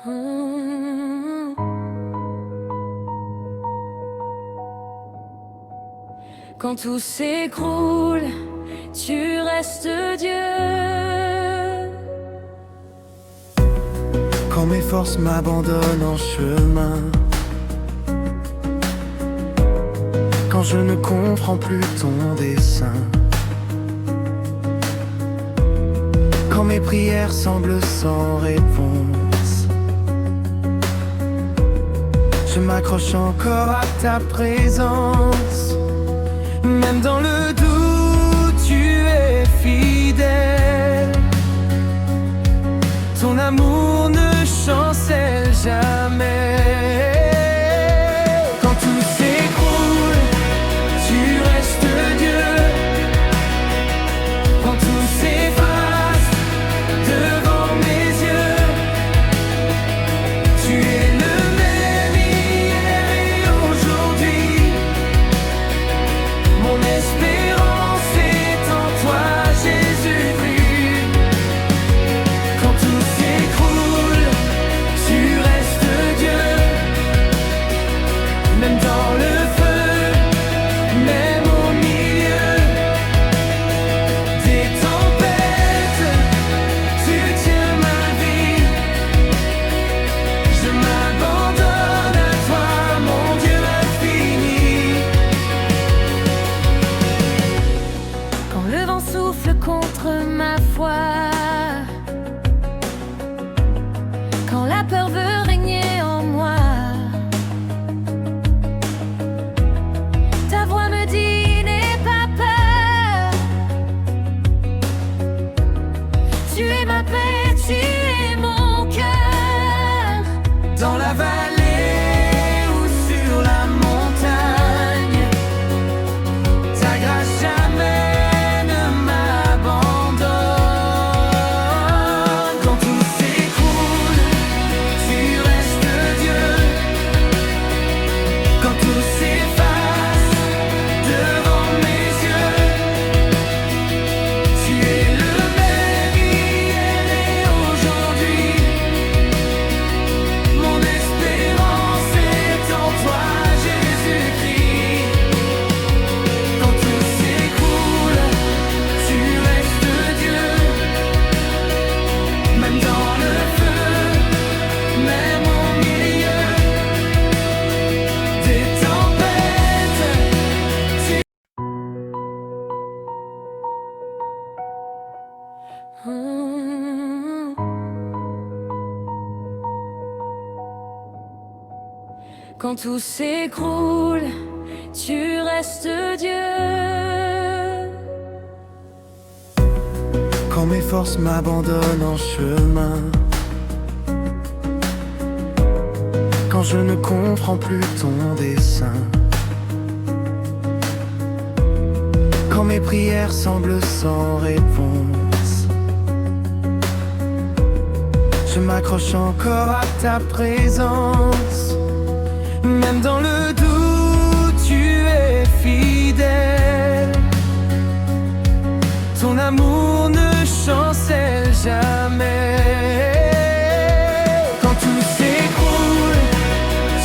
Mmh. Quand tout s'écroule, tu restes Dieu. Quand mes forces m'abandonnent en chemin, quand je ne comprends plus ton dessein, quand mes prières semblent sans réponse, je m'accroche encore à ta présence. Même dans le doute, tu es fidèle. Ton amour ne chancelle jamais. Quand tout s'écroule, tu restes Dieu. Quand tout s'efface devant mes yeux, tu es le même hier et aujourd'hui. Mon espérance est en toi, Jésus-Christ. Quand tout s'écroule, tu restes Dieu. Même dans le feu, même au milieu des tempêtes, tu tiens ma vie. Je m'abandonne à toi, mon Dieu infini. Quand le vent souffle contre ma foi, quand la peur veut régner en moi, ta voix me dit n'aie pas peur. Tu es ma paix, tu es mon cœur. Dans la vallée ou sur la montagne, ta grâce jamais ne m'abandonne. Quand tout s'écroule, tu restes Dieu. Quand tout s'efface devant mes yeux, tu es le même hier et aujourd'hui. Mon espérance est en toi, Jésus-Christ. Quand tout s'écroule, tu restes Dieu. Même dans le feu, même au milieu des tempêtes, Mmh. Quand tout s'écroule, tu restes Dieu. quand mes forces m'abandonnent en chemin, quand je ne comprends plus ton dessein, quand mes prières semblent sans réponse, je m'accroche encore à ta présence. Même dans le doute, tu es fidèle. Ton amour ne chancelle jamais. Quand tout s'écroule,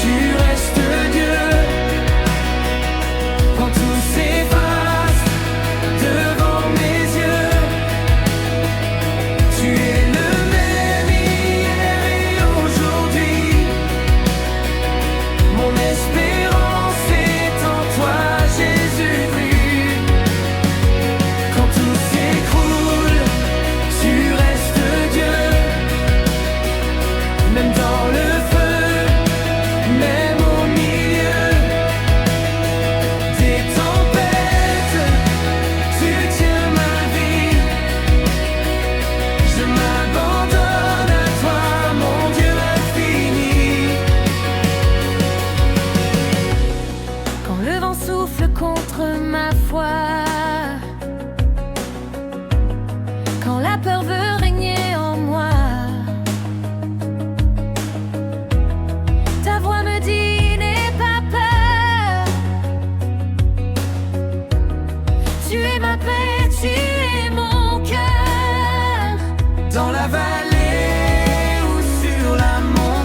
tu restes Dieu. Quand tout s'efface devant mes yeux, tu es le même hier et aujourd'hui. Mon espérance est en toi, Jésus-Christ. Quand tout s'écroule, tu restes Dieu. Même dans le feu, même au milieu des tempêtes, tu tiens ma vie. Je m'abandonne à toi, mon Dieu infini. Quand le vent souffle contre ma foi, quand la peur veut régner en moi, ta voix me dit n'aie pas peur. Tu es ma paix, tu es mon cœur. Dans la vallée ou sur la montagne,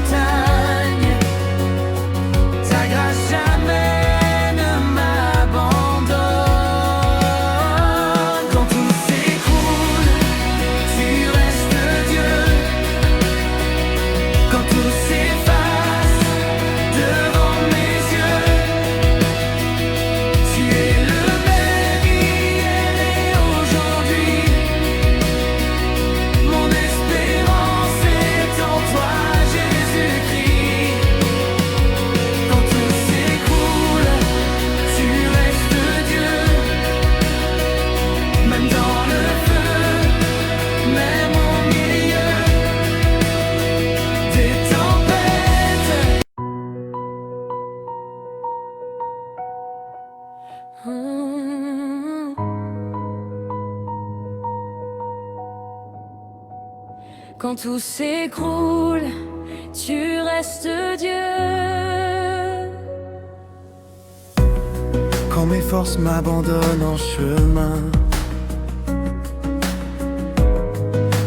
Quand tout s'écroule, tu restes Dieu. Quand mes forces m'abandonnent en chemin,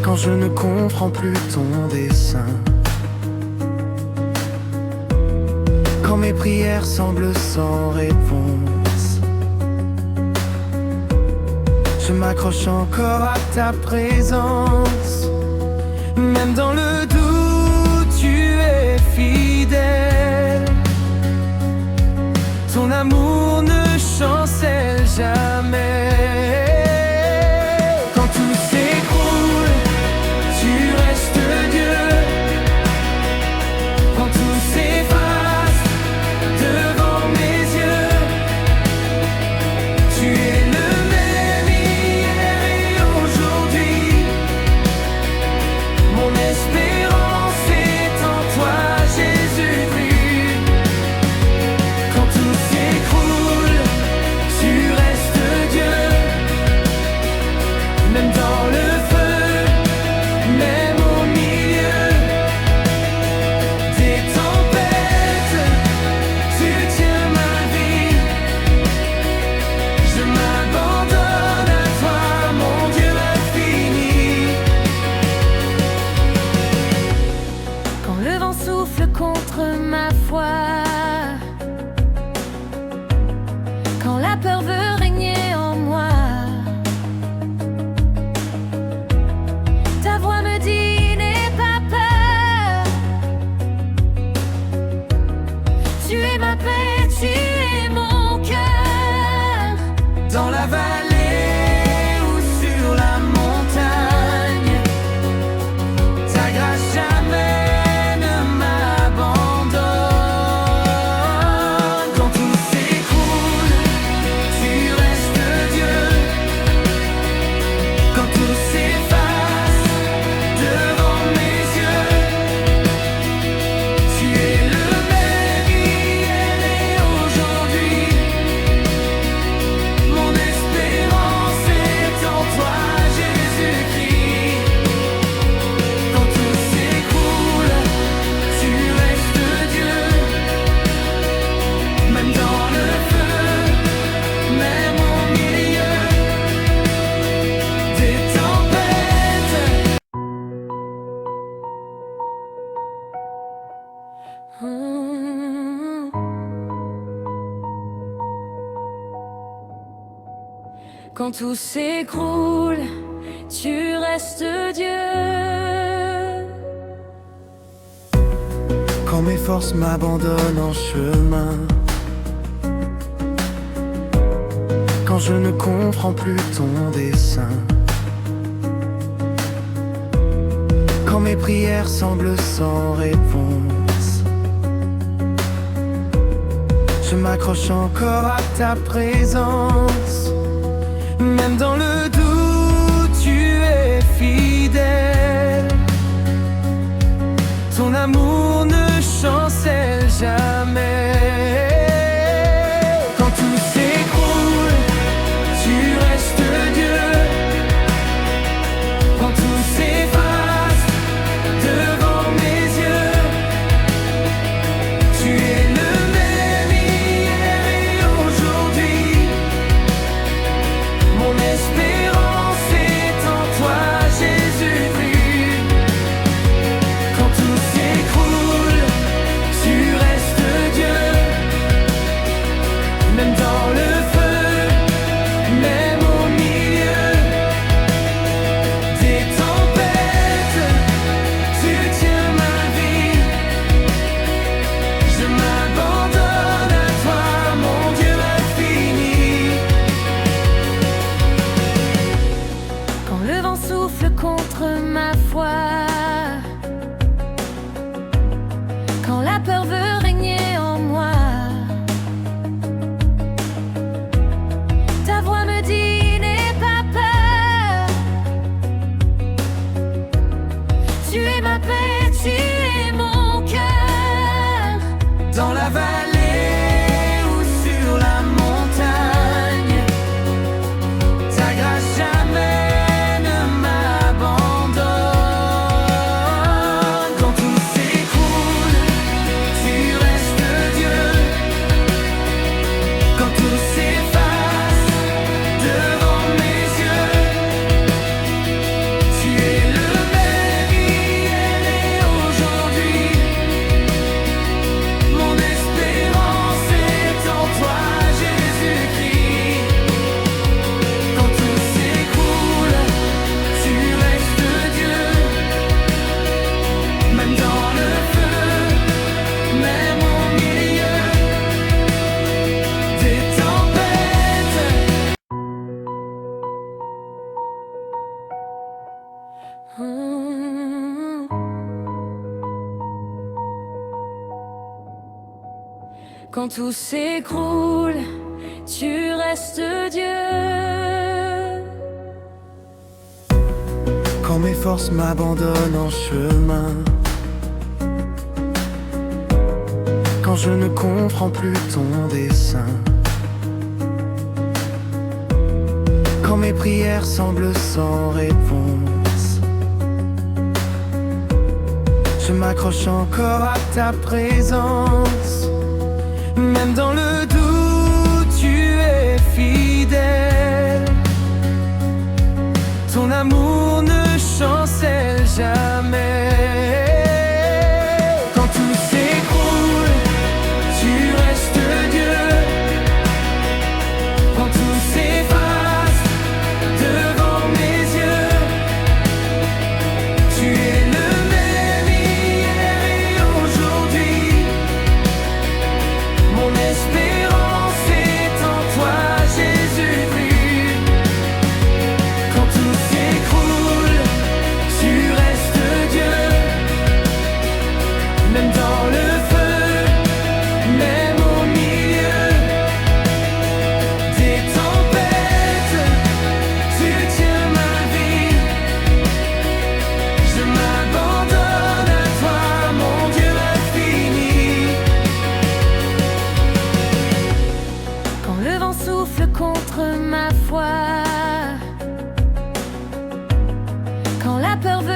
quand je ne comprends plus ton dessein, quand mes prières semblent sans réponse, je m'accroche encore à ta présence. Même dans le doute, tu es fidèle. Ton amour ne chancelle jamais. Quand tout s'écroule, tu restes Dieu. Quand tout s'efface devant mes yeux, tu es le même hier et aujourd'hui. Mon espérance est en toi, Jésus-Christ. Quand tout s'écroule, tu restes Dieu. Même dans le feu, même au milieu des tempêtes, tu tiens ma vie. Je m'abandonne à toi, mon Dieu infini. Quand le vent souffle contre ma foi, quand la peur veut régner en moi, ta voix me dit n'aie pas peur. Tu es ma paix, tu es mon cœur. Dans la vallée ou sur la montagne, ta grâce jamais ne m'abandonne. Quand tout s'écroule, tu restes Dieu. Quand tout s'efface devant mes yeux, tu es le même hier et aujourd'hui. Mon espérance est en toi, Jésus-Christ. Quand tout s'écroule, tu restes Dieu. Même dans le feu, même au milieu des tempêtes. Quand tout s'écroule, tu restes Dieu. Quand mes forces m'abandonnent en chemin, quand je ne comprends plus ton dessein, quand mes prières semblent sans réponse, je m'accroche encore à ta présence. Même dans le doute, tu es fidèle. Ton amour ne chancelle jamais. Quand tout s'écroule, tu restes Dieu. Quand tout s'efface devant mes yeux, tu es le même hier et aujourd'hui. Mon espérance est en toi, Jésus-Christ. Quand tout s'écroule, tu restes Dieu. Même dans le feu, même au milieu des tempêtes, tu tiens ma vie. Je m'abandonne à toi, mon Dieu infini. Quand le vent souffle contre ma foi, quand la peur veut régner en moi, ta voix me dit n'aie pas peur. Tu es ma paix, tu es mon cœur. Dans la vallée ou sur la montagne, ta grâce jamais ne m'abandonne. Quand tout s'écroule, tu restes Dieu. Quand mes forces m'abandonnent en chemin, quand je ne comprends plus ton dessein, quand mes prières semblent sans réponse, je m'accroche encore à ta présence. Même dans le doute, tu es fidèle. Ton amour ne chancelle jamais. Quand tout s'écroule, tu restes Dieu. Quand tout s'efface devant mes yeux, tu es le même hier et aujourd'hui. Mon espérance est en toi, Jésus-Christ. Quand tout s'écroule, tu restes Dieu. Même dans le feu, même au milieu des tempêtes, tu tiens ma vie. Je m'abandonne à toi, mon Dieu infini. Quand le vent souffle contre ma foi, quand la peur veut